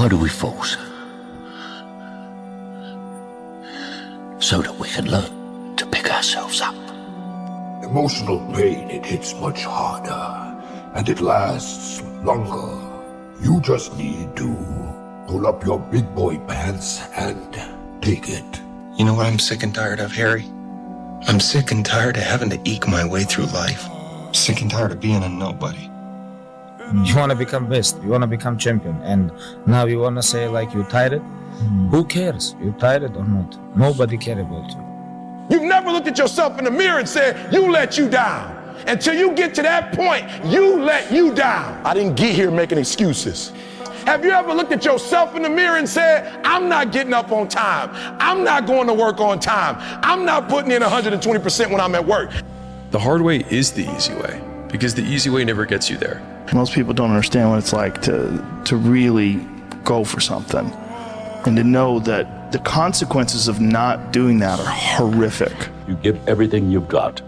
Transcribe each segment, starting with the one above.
Why do we force? So that we can learn to pick ourselves up. Emotional pain, it hits much harder, and it lasts longer. You just need to pull up your big boy pants and take it. You know what I'm sick and tired of, Harry? I'm sick and tired of having to eke my way through life. Sick and tired of being a nobody. You want to become best, you want to become champion, and now you want to say like you tired? Who cares? You tired or not? Nobody cares about you. You've never looked at yourself in the mirror and said, you let you down. Until you get to that point, you let you down. I didn't get here making excuses. Have you ever looked at yourself in the mirror and said, I'm not getting up on time. I'm not going to work on time. I'm not putting in 120% when I'm at work. The hard way is the easy way, because the easy way never gets you there. Most people don't understand what it's like to really go for something and to know that the consequences of not doing that are horrific. You give everything you've got,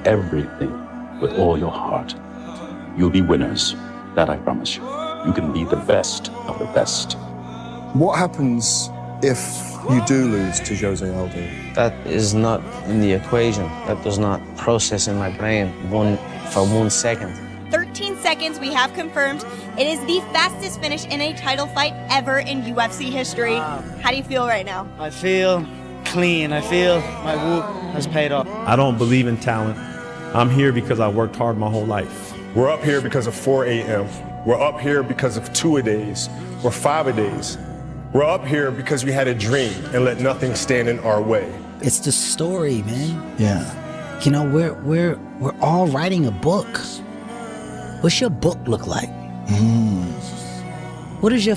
everything, with all your heart. You'll be winners, that I promise you. You can be the best of the best. What happens if you do lose to Jose Aldo? That is not in the equation. That does not process in my brain for 1 second. 13 seconds, we have confirmed. It is the fastest finish in a title fight ever in UFC history. How do you feel right now? I feel clean. I feel my work has paid off. I don't believe in talent. I'm here because I worked hard my whole life. We're up here because of 4 a.m. We're up here because of 2-a-days or 5-a-days. We're up here because we had a dream and let nothing stand in our way. It's the story, man. Yeah. You know, we're all writing a book. What's your book look like? What does your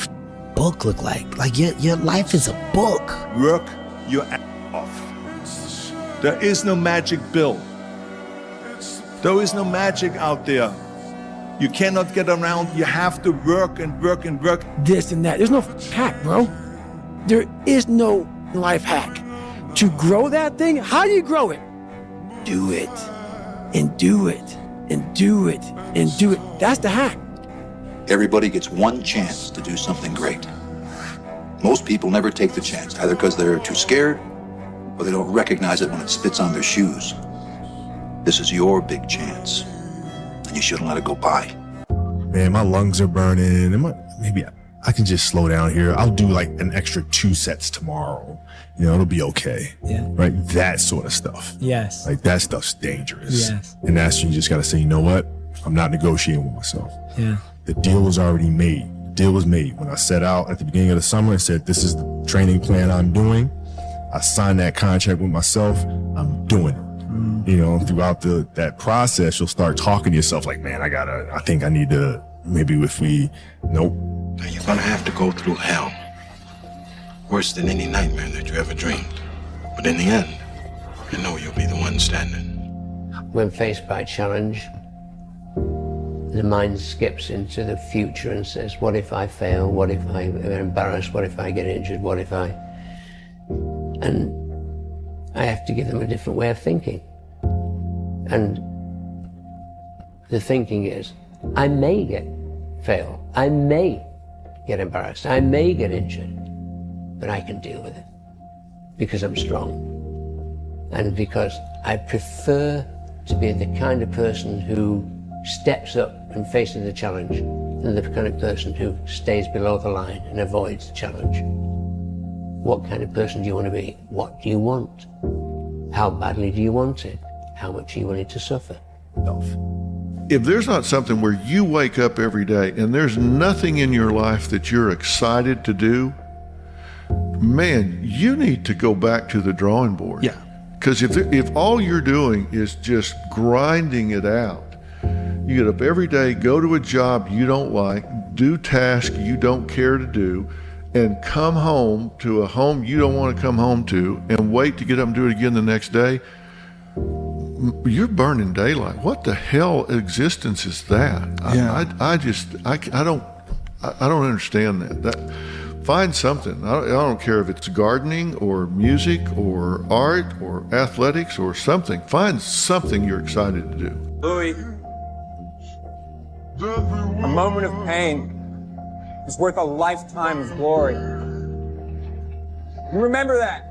book look like? Like your life is a book. Work your ass off. There is no magic pill. There is no magic out there. You cannot get around. You have to work and work and work. This and that. There's no hack, bro. There is no life hack. To grow that thing, how do you grow it? Do it. And do it. And do it. And do it. That's the hack. Everybody gets one chance to do something great. Most people never take the chance, either because they're too scared or they don't recognize it when it spits on their shoes. This is your big chance, and you shouldn't let it go by. Man, my lungs are burning. Maybe I can just slow down here. I'll do like an extra 2 sets tomorrow. You know, it'll be okay. Yeah. Right? That sort of stuff. Yes. Like that stuff's dangerous. Yes. And that's when you just got to say, you know what? I'm not negotiating with myself. Yeah. The deal was already made. The deal was made. When I set out at the beginning of the summer and said, this is the training plan I'm doing, I signed that contract with myself. I'm doing it. You know, throughout that process, you'll start talking to yourself like, man, I think I need to, maybe if we, nope. Now you're gonna have to go through hell. Worse than any nightmare that you ever dreamed. But in the end, I know you'll be the one standing. When faced by challenge, the mind skips into the future and says, what if I fail? What if I'm embarrassed? What if I get injured? What if I... And I have to give them a different way of thinking. And the thinking is, I may fail. I may get embarrassed. I may get injured. But I can deal with it because I'm strong. And because I prefer to be the kind of person who steps up and faces the challenge than the kind of person who stays below the line and avoids the challenge. What kind of person do you want to be? What do you want? How badly do you want it? How much are you willing to suffer? If there's not something where you wake up every day and there's nothing in your life that you're excited to do, man, you need to go back to the drawing board. Yeah. Because if all you're doing is just grinding it out, you get up every day, go to a job you don't like, do tasks you don't care to do, and come home to a home you don't want to come home to, and wait to get up and do it again the next day, you're burning daylight. What the hell existence is that? Yeah. I don't understand that. Find something. I don't care if it's gardening or music or art or athletics or something. Find something you're excited to do. Louis, a moment of pain is worth a lifetime of glory. Remember that.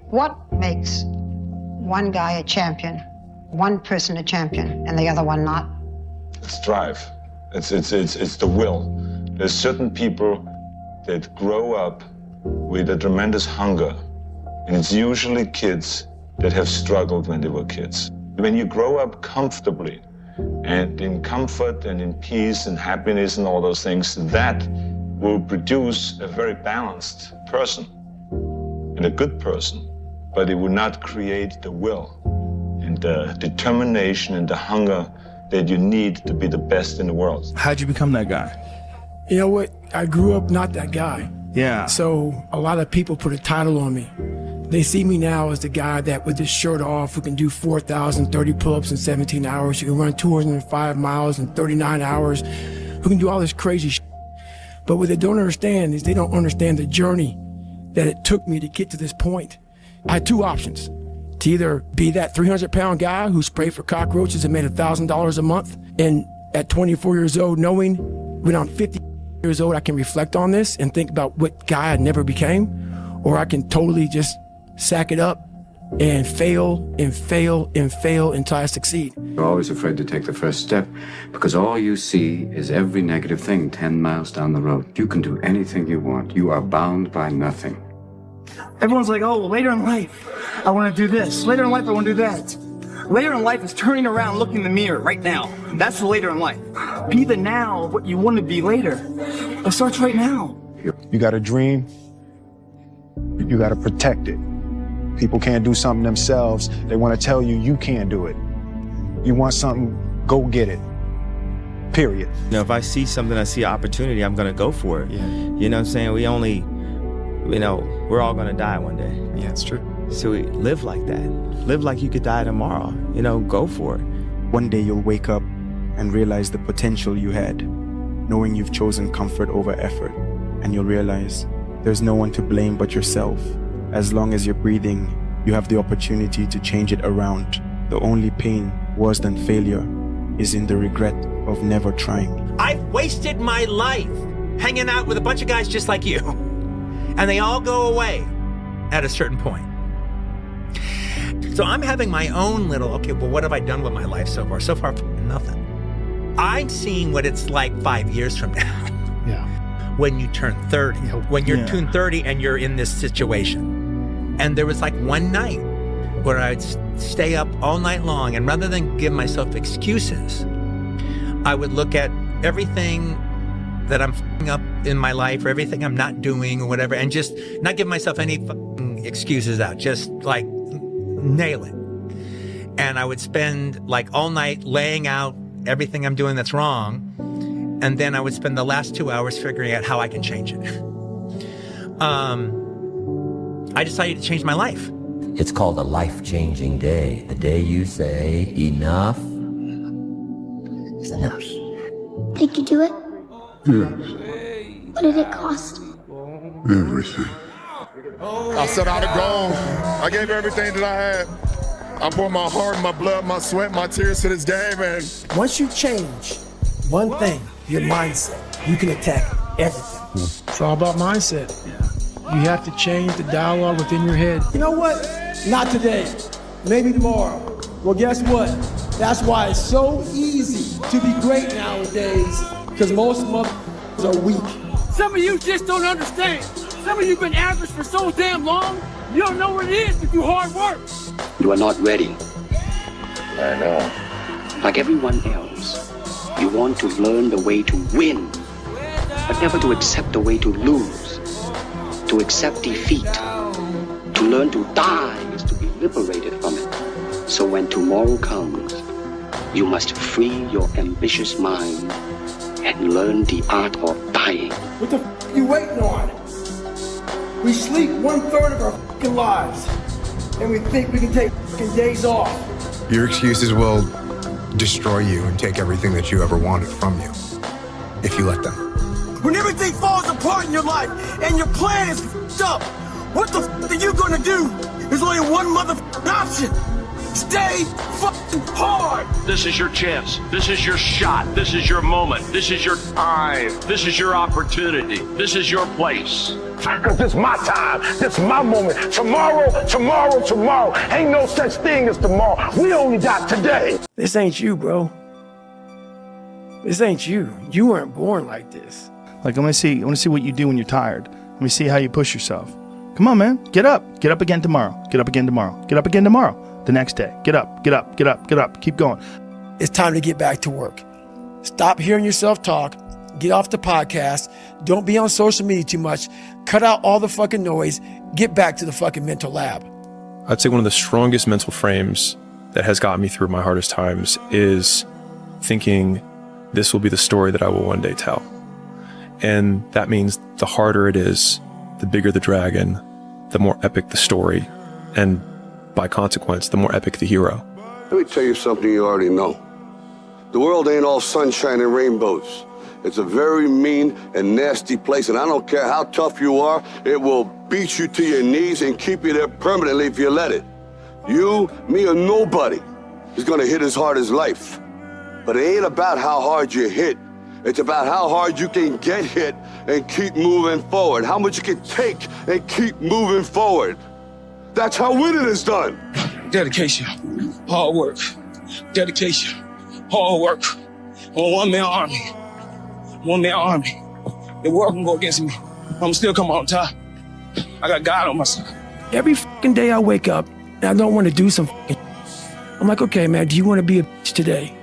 What makes one guy a champion, one person a champion, and the other one not? It's drive. It's the will. There's certain people that grow up with a tremendous hunger, and it's usually kids that have struggled when they were kids. When you grow up comfortably, and in comfort and in peace and happiness and all those things, that will produce a very balanced person and a good person, but it will not create the will and the determination and the hunger that you need to be the best in the world. How'd you become that guy? You know what? I grew up not that guy. Yeah. So a lot of people put a title on me. They see me now as the guy that with his shirt off, who can do 4,030 pull-ups in 17 hours, who can run 205 miles in 39 hours, who can do all this crazy shit. But what they don't understand is they don't understand the journey that it took me to get to this point. I had two options: to either be that 300-pound guy who sprayed for cockroaches and made $1,000 a month, and at 24 years old, knowing when I'm 50 years old, I can reflect on this and think about what guy I never became, or I can totally just sack it up and fail and fail and fail until I succeed. You're always afraid to take the first step because all you see is every negative thing 10 miles down the road. You can do anything you want. You are bound by nothing. Everyone's like, oh, later in life, I want to do this. Later in life, I want to do that. Later in life is turning around, looking in the mirror right now. That's the later in life. Be the now of what you want to be later. It starts right now. You got a dream, you got to protect it. People can't do something themselves. They want to tell you you can't do it. You want something, go get it. Period. You know, if I see something, I see opportunity, I'm going to go for it. Yeah. You know what I'm saying? We only, you know, we're all going to die one day. Yeah, it's true. So we live like that. Live like you could die tomorrow. You know, go for it. One day you'll wake up and realize the potential you had, knowing you've chosen comfort over effort. And you'll realize there's no one to blame but yourself. As long as you're breathing, you have the opportunity to change it around. The only pain worse than failure is in the regret of never trying. I've wasted my life hanging out with a bunch of guys just like you. And they all go away at a certain point. So I'm having my own little, okay, well, what have I done with my life so far? So far, nothing. I'm seeing what it's like 5 years from now. Yeah. When you turn 30, when you're turned 30 and you're in this situation. And there was like one night where I'd stay up all night long, and rather than give myself excuses, I would look at everything that I'm f***ing up in my life, or everything I'm not doing or whatever, and just not give myself any f***ing excuses out, just like nail it. And I would spend like all night laying out everything I'm doing that's wrong. And then I would spend the last 2 hours figuring out how I can change it. I decided to change my life. It's called a life-changing day. The day you say enough is enough. Did you do it? Yes. What did it cost? Everything. I set out a goal. I gave everything that I had. I poured my heart, my blood, my sweat, my tears to this game, and Once you change one thing, your mindset, you can attack everything. It's all about mindset. You have to change the dialogue within your head. You know what? Not today. Maybe tomorrow. Well, guess what? That's why it's so easy to be great nowadays, because most motherfuckers are weak. Some of you just don't understand. Some of you been average for so damn long, you don't know what it is to do hard work. You are not ready. I know. Like everyone else, you want to learn the way to win, but never to accept the way to lose, to accept defeat. To learn to die is to be liberated from it. So when tomorrow comes, you must free your ambitious mind and learn the art of dying. What the f*** you waiting on? We sleep 1/3 of our f***ing lives, and we think we can take f***ing days off. Your excuses will destroy you and take everything that you ever wanted from you, if you let them. When everything falls apart in your life and your plan is f***ed up, what the f*** are you gonna do? There's only one motherfucking option. Stay fucking hard. This is your chance. This is your shot. This is your moment. This is your time. This is your opportunity. This is your place. Because this is my time. This is my moment. Tomorrow. Ain't no such thing as tomorrow. We only got today. This ain't you, bro. This ain't you. You weren't born like this. Like, I want to see what you do when you're tired. Let me see how you push yourself. Come on, man. Get up. Get up again tomorrow. Get up again tomorrow. Get up again tomorrow. The next day. Get up. Get up. Get up. Get up. Keep going. It's time to get back to work. Stop hearing yourself talk. Get off the podcast. Don't be on social media too much. Cut out all the fucking noise. Get back to the fucking mental lab. I'd say one of the strongest mental frames that has got me through my hardest times is thinking this will be the story that I will one day tell. And that means the harder it is, the bigger the dragon, the more epic the story, and by consequence, the more epic the hero. Let me tell you something you already know. The world ain't all sunshine and rainbows. It's a very mean and nasty place, and I don't care how tough you are, it will beat you to your knees and keep you there permanently if you let it. You, me, or nobody is gonna hit as hard as life. But it ain't about how hard you hit. It's about how hard you can get hit and keep moving forward. How much you can take and keep moving forward. That's how winning is done. Dedication, hard work. Dedication, hard work. On one-man army. One-man army. The world can go against me. I'm still come on top. I got God on my side. Every fucking day I wake up and I don't want to do some fucking I'm like, okay, man, do you want to be a bitch today?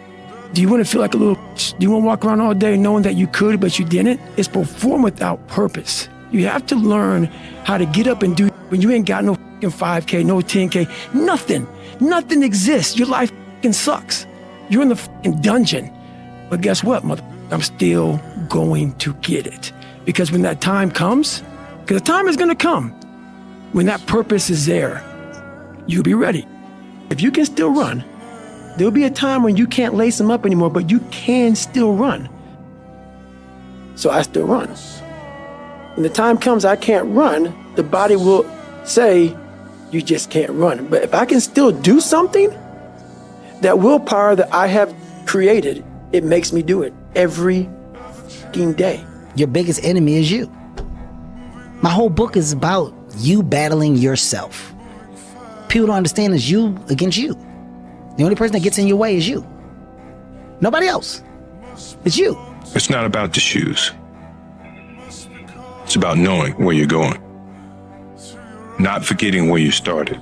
Do you want to feel like a little bitch? Do you want to walk around all day knowing that you could, but you didn't? It's perform without purpose. You have to learn how to get up and do when you ain't got no fucking 5K, no 10K, nothing. Nothing exists. Your life fucking sucks. You're in the fucking dungeon. But guess what, mother? I'm still going to get it. Because when that time comes, because the time is going to come, when that purpose is there, you'll be ready. If you can still run, there'll be a time when you can't lace them up anymore, but you can still run. So I still run. When the time comes I can't run, the body will say, you just can't run. But if I can still do something, that willpower that I have created, it makes me do it every fucking day. Your biggest enemy is you. My whole book is about you battling yourself. People don't understand it's you against you. The only person that gets in your way is you. Nobody else. It's you. It's not about the shoes. It's about knowing where you're going. Not forgetting where you started.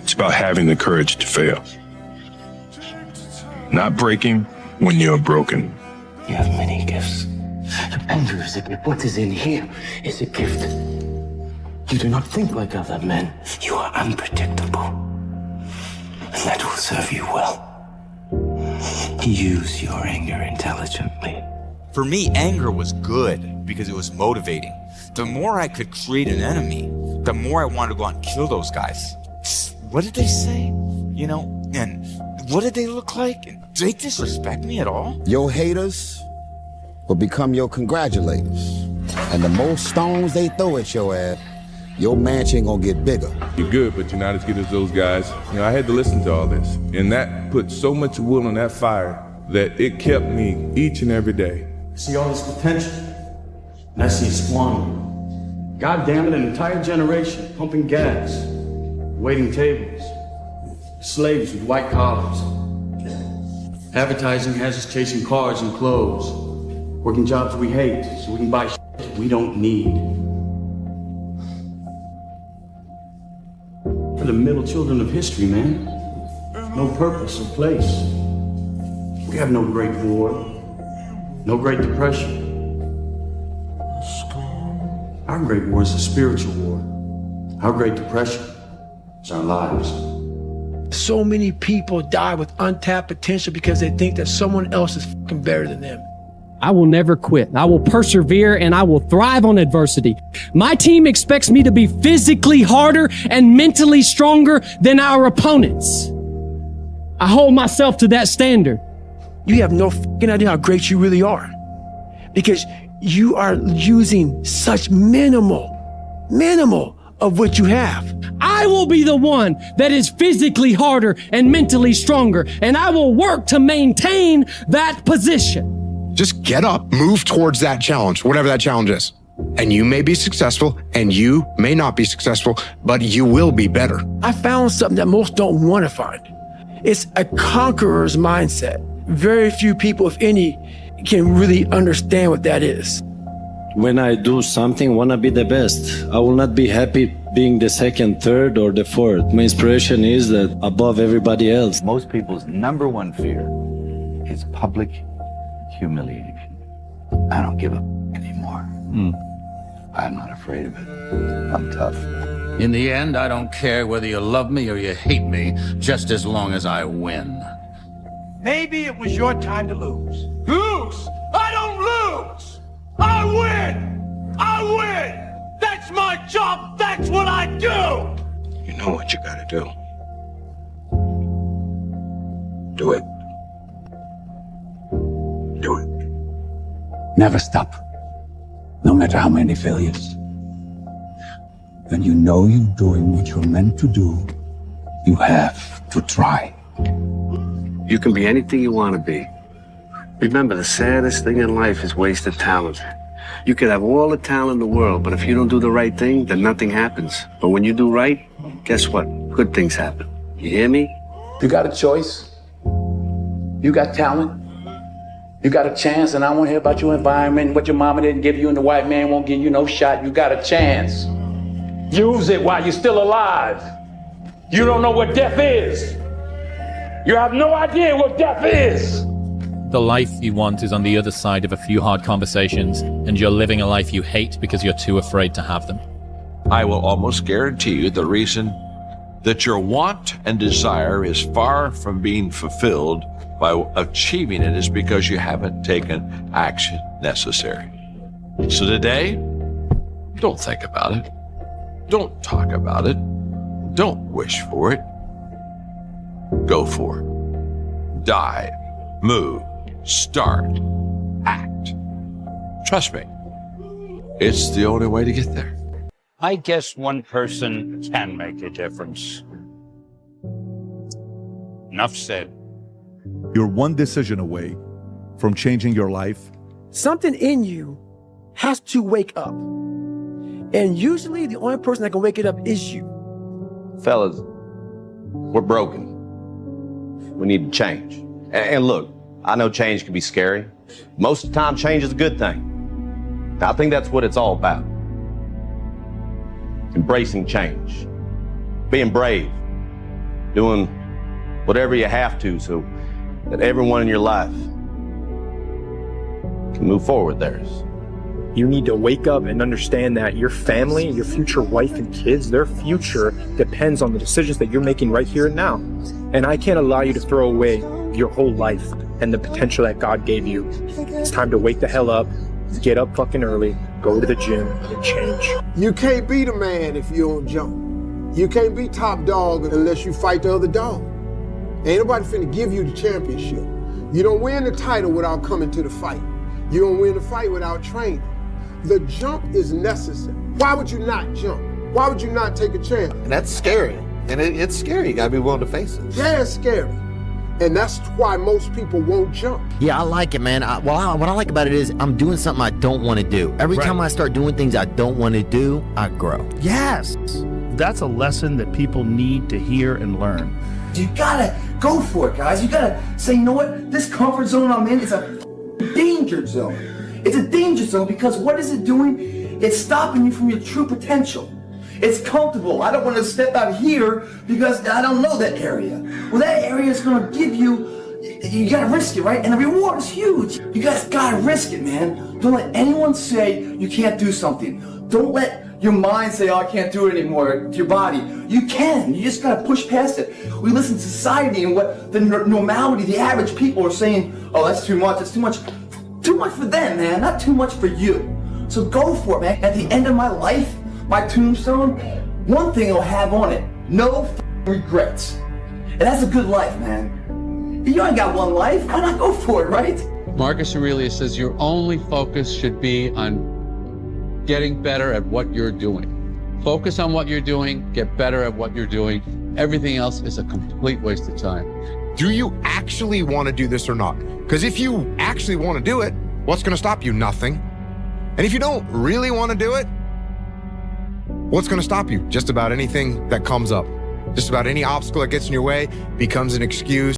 It's about having the courage to fail. Not breaking when you're broken. You have many gifts. Anger is a gift. What is in here is a gift. You do not think like other men. You are unpredictable. And that will serve you well. Use your anger intelligently. For me, anger was good because it was motivating. The more I could create an enemy, the more I wanted to go out and kill those guys. What did they say? You know, and what did they look like? Did they disrespect me at all? Your haters will become your congratulators. And the more stones they throw at your ass, your mansion gonna get bigger. You're good, but you're not as good as those guys. You know, I had to listen to all this. And that put so much wood on that fire that it kept me each and every day. See all this potential, and I see it squandering. God damn it, an entire generation pumping gas, waiting tables, slaves with white collars. Advertising has us chasing cars and clothes, working jobs we hate so we can buy shit we don't need. We're the middle children of history, man. No purpose or place. We have no great war, no great depression. Our great war is a spiritual war. Our great depression is our lives. So many people die with untapped potential because they think that someone else is fucking better than them. I will never quit. I will persevere and I will thrive on adversity. My team expects me to be physically harder and mentally stronger than our opponents. I hold myself to that standard. You have no fucking idea how great you really are because you are using such minimal of what you have. I I will be the one that is physically harder and mentally stronger, and I will work to maintain that position. Just get up, move towards that challenge, whatever that challenge is. And you may be successful and you may not be successful, but you will be better. I found something that most don't want to find. It's a conqueror's mindset. Very few people, if any, can really understand what that is. When I do something, I want to be the best. I will not be happy being the second, third, or the fourth. My inspiration is that above everybody else. Most people's number one fear is public humiliation. I don't give up anymore. I'm not afraid of it. I'm tough. In the end, I don't care whether you love me or you hate me, just as long as I win. Maybe it was your time to lose. Lose! I don't lose! I win! I win! That's my job! That's what I do! You know what you gotta do. Do it. Do it. Never stop. No matter how many failures. When you know you're doing what you're meant to do, you have to try. You can be anything you want to be. Remember, the saddest thing in life is wasted talent. You could have all the talent in the world, but if you don't do the right thing, then nothing happens. But when you do right, guess what? Good things happen. You hear me? You got a choice. You got talent. You got a chance, and I want to hear about your environment, what your mama didn't give you, and the white man won't give you no shot. You got a chance. Use it while you're still alive. You don't know what death is. You have no idea what death is. The life you want is on the other side of a few hard conversations, and you're living a life you hate because you're too afraid to have them. I will almost guarantee you the reason that your want and desire is far from being fulfilled by achieving it is because you haven't taken action necessary. So today, don't think about it. Don't talk about it. Don't wish for it. Go for it. Dive, move, start, act. Trust me, it's the only way to get there. I guess one person can make a difference. Enough said. You're one decision away from changing your life. Something in you has to wake up. And usually the only person that can wake it up is you. Fellas, we're broken. We need to change. And look, I know change can be scary. Most of the time, change is a good thing. I think that's what it's all about. Embracing change. Being brave. Doing whatever you have to so that everyone in your life can move forward theirs. You need to wake up and understand that your family, your future wife and kids, their future depends on the decisions that you're making right here and now. And I can't allow you to throw away your whole life and the potential that God gave you. It's time to wake the hell up, get up fucking early, go to the gym, and change. You can't beat a man if you don't jump. You can't be top dog unless you fight the other dog. Ain't nobody finna give you the championship. You don't win the title without coming to the fight. You don't win the fight without training. The jump is necessary. Why would you not jump? Why would you not take a chance? And that's scary. And it's scary. You gotta be willing to face it. Yeah, it's scary. And that's why most people won't jump. Yeah, I like it, man. What I like about it is I'm doing something I don't want to do. Every time I start doing things I don't want to do, I grow. Yes. That's a lesson that people need to hear and learn. You gotta go for it, guys. You gotta say, you know what? This comfort zone I'm in is a danger zone. It's a danger zone because what is it doing? It's stopping you from your true potential. It's comfortable. I don't want to step out here because I don't know that area. Well, that area is going to give you gotta risk it, right? And the reward is huge. You guys gotta risk it, man. Don't let anyone say you can't do something. Don't let your mind say, oh, I can't do it anymore, to your body. You can. You just gotta push past it. We listen to society and what the normality, the average people are saying, oh, that's too much, that's too much. Too much for them, man, not too much for you. So go for it, man. At the end of my life, my tombstone, one thing it'll have on it, no regrets. And that's a good life, man. You ain't got one life, why not go for it, right? Marcus Aurelius says your only focus should be on getting better at what you're doing. Focus on what you're doing, get better at what you're doing. Everything else is a complete waste of time. Do you actually want to do this or not? Because if you actually want to do it, what's going to stop you? Nothing. And if you don't really want to do it, what's going to stop you? Just about anything that comes up. Just about any obstacle that gets in your way becomes an excuse.